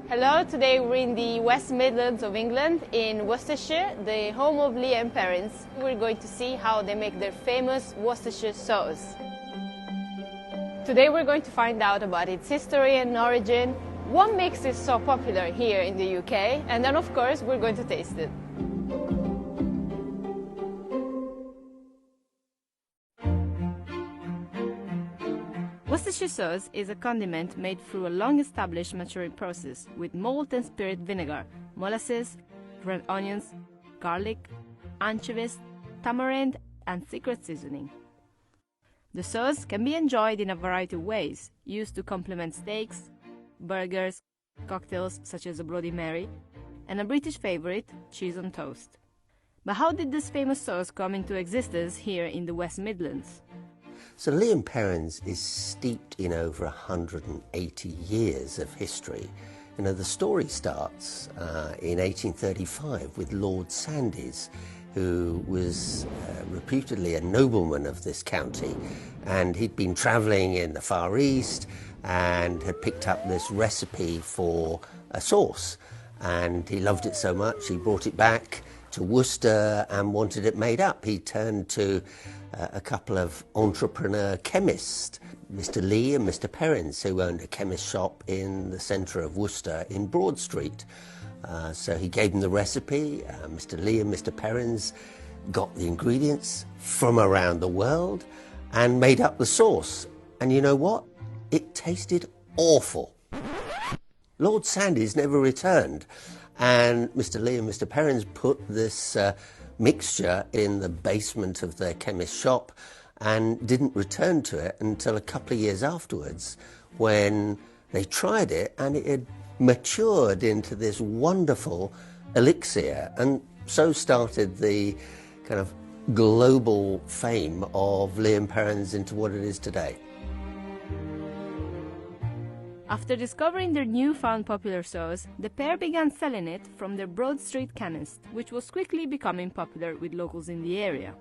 Hello, today we're in the West Midlands of England in Worcestershire, the home of Lee and parents. We're going to see how they make their famous Worcestershire sauce. Today we're going to find out about its history and origin, what makes it so popular here in the UK, and then of course we're going to taste it. Worcestershire sauce is a condiment made through a long-established maturing process with malt and spirit vinegar, molasses, red onions, garlic, anchovies, tamarind, and secret seasoning. The sauce can be enjoyed in a variety of ways, used to complement steaks, burgers, cocktails such as a Bloody Mary, and a British favorite, cheese on toast. But how did this famous sauce come into existence here in the West Midlands? So Lee and Perrins is steeped in over 180 years of history. You know, the story starts in 1835 with Lord Sandys, who was reputedly a nobleman of this county, and he'd been travelling in the Far East and had picked up this recipe for a sauce, and he loved it so much he brought it back to Worcester and wanted it made up. He turned to a couple of entrepreneur chemists, Mr. Lee and Mr. Perrins, who owned a chemist shop in the centre of Worcester in Broad Street. So he gave them the recipe. Mr. Lee and Mr. Perrins got the ingredients from around the world and made up the sauce. And you know what? It tasted awful. Lord Sandys never returned. And Mr. Lee and Mr. Perrins put this mixture in the basement of their chemist shop and didn't return to it until a couple of years afterwards, when they tried it and it had matured into this wonderful elixir, and so started the kind of global fame of Lee and Perrins into what it is today. After discovering their newfound popular sauce, the pair began selling it from their Broad Street chemist, which was quickly becoming popular with locals in the area.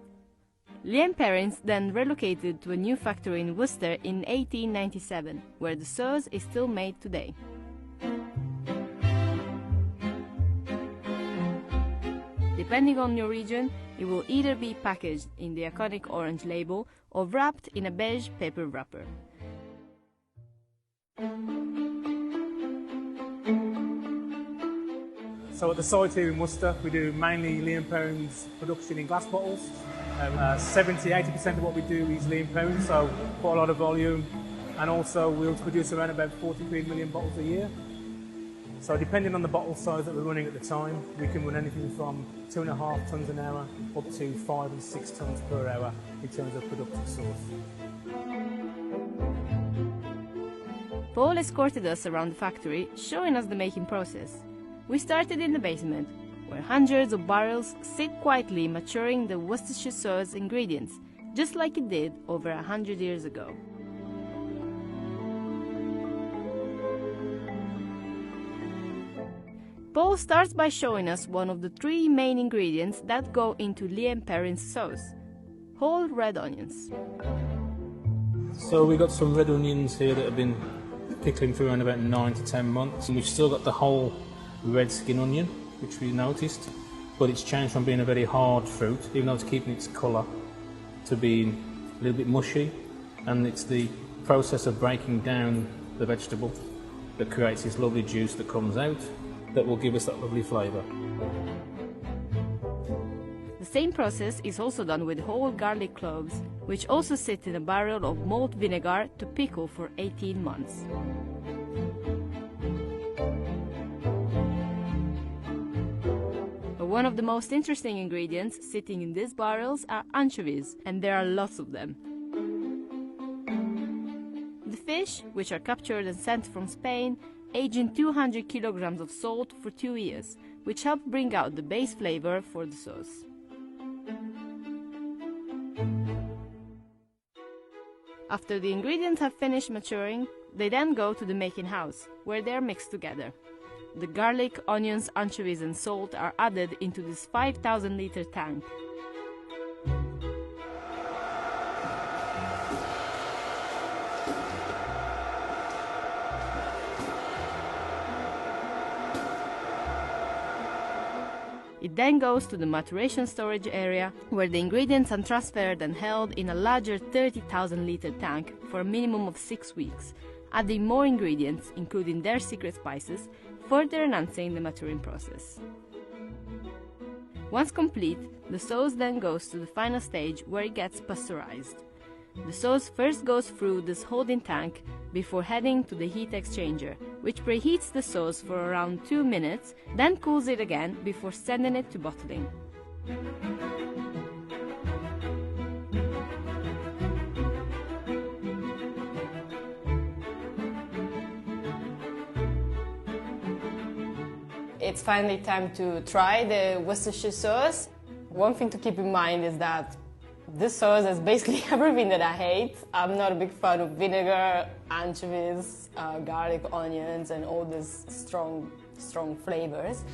Lee and Perrins then relocated to a new factory in Worcester in 1897, where the sauce is still made today. Depending on your region, it will either be packaged in the iconic orange label or wrapped in a beige paper wrapper. So at the site here in Worcester, we do mainly Lee and Perrins production in glass bottles. 70–80% of what we do is Lee and Perrins, so quite a lot of volume. And also we'll produce around about 43 million bottles a year. So depending on the bottle size that we're running at the time, we can run anything from 2.5 tonnes an hour up to 5 and 6 tonnes per hour in terms of production sauce. Paul escorted us around the factory, showing us the making process. We started in the basement, where hundreds of barrels sit quietly maturing the Worcestershire sauce ingredients, just like it did over 100 years ago. Paul starts by showing us one of the 3 main ingredients that go into Lee and Perrins sauce: whole red onions. So we've got some red onions here that have been pickling for around about 9 to 10 months, and we've still got the whole red skin onion, which we noticed, but it's changed from being a very hard fruit, even though it's keeping its colour, to being a little bit mushy, and it's the process of breaking down the vegetable that creates this lovely juice that comes out that will give us that lovely flavour. The same process is also done with whole garlic cloves, which also sit in a barrel of malt vinegar to pickle for 18 months. But one of the most interesting ingredients sitting in these barrels are anchovies, and there are lots of them. The fish, which are captured and sent from Spain, age in 200 kilograms of salt for 2 years, which help bring out the base flavor for the sauce. After the ingredients have finished maturing, they then go to the making house, where they are mixed together. The garlic, onions, anchovies and salt are added into this 5,000-litre tank. It then goes to the maturation storage area, where the ingredients are transferred and held in a larger 30,000-liter tank for a minimum of 6 weeks, adding more ingredients, including their secret spices, further enhancing the maturing process. Once complete, the sauce then goes to the final stage where it gets pasteurized. The sauce first goes through this holding tank before heading to the heat exchanger, which preheats the sauce for around 2 minutes, then cools it again before sending it to bottling. It's finally time to try the Worcestershire sauce. One thing to keep in mind is that this sauce has basically everything that I hate. I'm not a big fan of vinegar, anchovies, garlic, onions, and all these strong flavors.